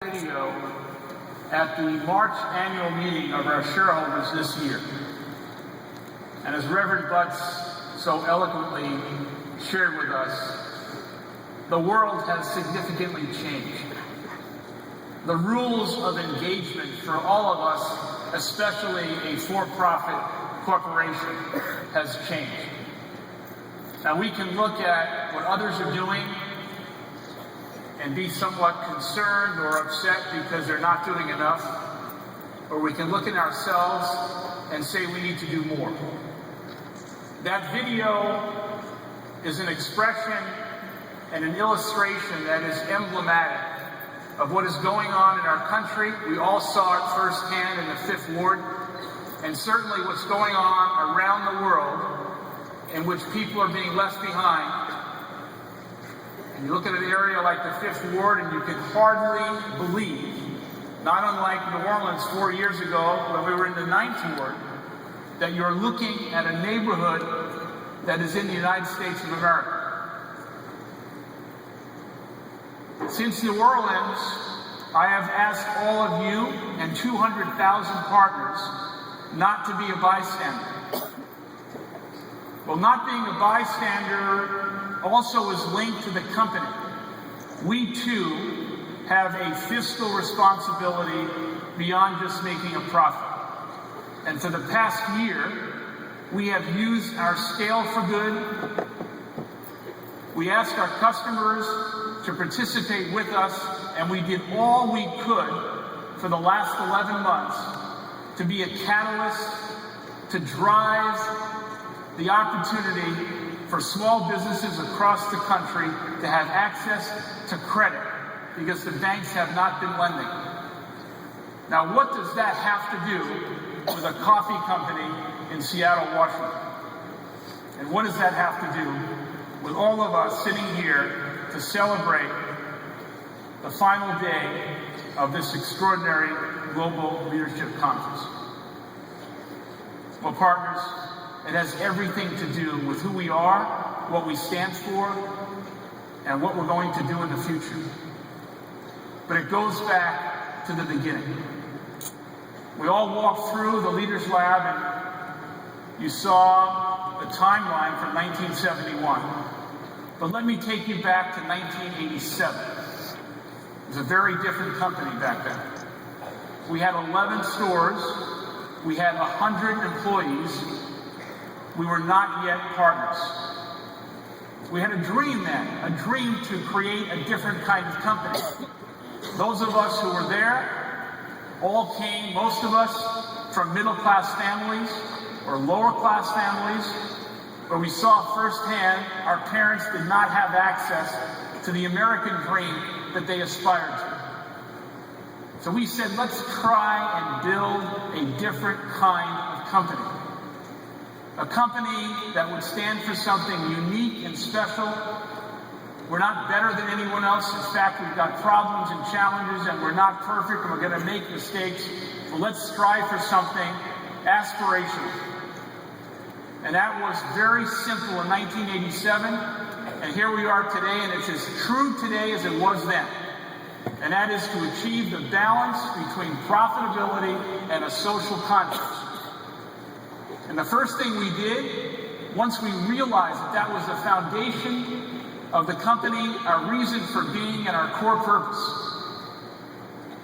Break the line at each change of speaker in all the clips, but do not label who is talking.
Video at the March annual meeting of our shareholders this year. And as Reverend Butts so eloquently shared with us, the world has significantly changed. The rules of engagement for all of us, especially a for-profit corporation, has changed. Now we can look at what others are doing and be somewhat concerned or upset because they're not doing enough, or we can look at ourselves and say we need to do more. That video is an expression and an illustration that is emblematic of what is going on in our country. We all saw it firsthand in the Fifth Ward, and certainly what's going on around the world in which people are being left behind. And you look at an area like the Fifth Ward and you can hardly believe, not unlike New Orleans 4 years ago when we were in the Ninth Ward, that you're looking at a neighborhood that is in the United States of America. Since New Orleans, I have asked all of you and 200,000 partners not to be a bystander. Well, not being a bystander also is linked to the company. We too have a fiscal responsibility beyond just making a profit. And for the past year, we have used our scale for good. We asked our customers to participate with us, and we did all we could for the last 11 months to be a catalyst to drive the opportunity for small businesses across the country to have access to credit because the banks have not been lending. Now, what does that have to do with a coffee company in Seattle, Washington? And what does that have to do with all of us sitting here to celebrate the final day of this extraordinary Global Leadership Conference? Well, partners, it has everything to do with who we are, what we stand for, and what we're going to do in the future. But it goes back to the beginning. We all walked through the Leaders Lab and you saw the timeline from 1971. But let me take you back to 1987. It was a very different company back then. We had 11 stores. We had 100 employees. We were not yet partners. We had a dream then, a dream to create a different kind of company. Those of us who were there all came, most of us, from middle-class families or lower-class families, where we saw firsthand our parents did not have access to the American dream that they aspired to. So we said, let's try and build a different kind of company. A company that would stand for something unique and special. We're not better than anyone else. In fact, we've got problems and challenges, and we're not perfect, and we're going to make mistakes. But let's strive for something aspirational. And that was very simple in 1987. And here we are today, and it's as true today as it was then. And that is to achieve the balance between profitability and a social conscience. And the first thing we did, once we realized that that was the foundation of the company, our reason for being and our core purpose,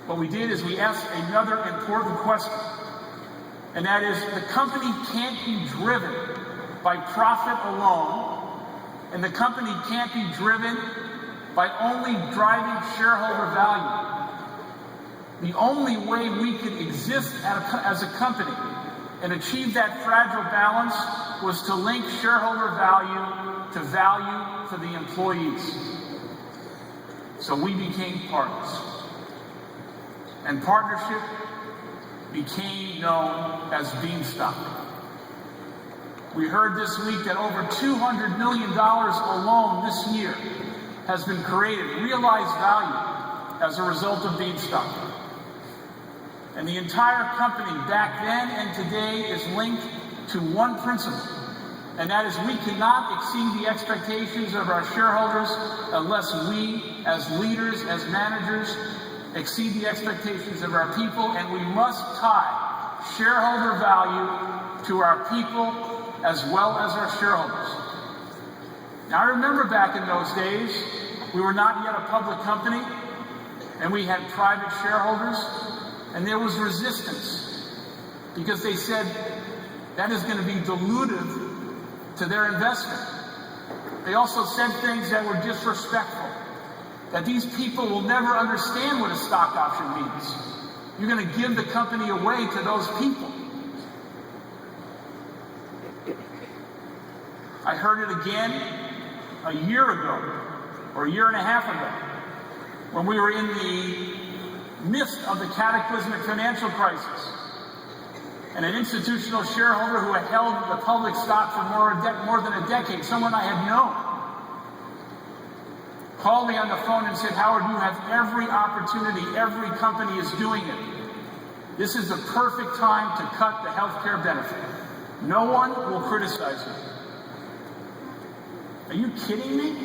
what we did is we asked another important question. And that is, the company can't be driven by profit alone, and the company can't be driven by only driving shareholder value. The only way we could exist as a company and achieve that fragile balance was to link shareholder value to value for the employees. So we became partners. And partnership became known as Beanstalk. We heard this week that over $200 million alone this year has been created, realized value, as a result of Beanstalk. And the entire company back then and today is linked to one principle, and that is we cannot exceed the expectations of our shareholders unless we, as leaders, as managers, exceed the expectations of our people, and we must tie shareholder value to our people as well as our shareholders. Now, I remember back in those days, we were not yet a public company, and we had private shareholders, and there was resistance because they said that is going to be dilutive to their investment. They also said things that were disrespectful, that these people will never understand what a stock option means. You're going to give the company away to those people. I heard it again a year ago, or a year and a half ago, when we were in the midst of the cataclysmic financial crisis. And an institutional shareholder who had held the public stock for more than a decade, someone I had known, called me on the phone and said, "Howard, you have every opportunity. Every company is doing it. This is the perfect time to cut the health care benefit. No one will criticize you." Are you kidding me?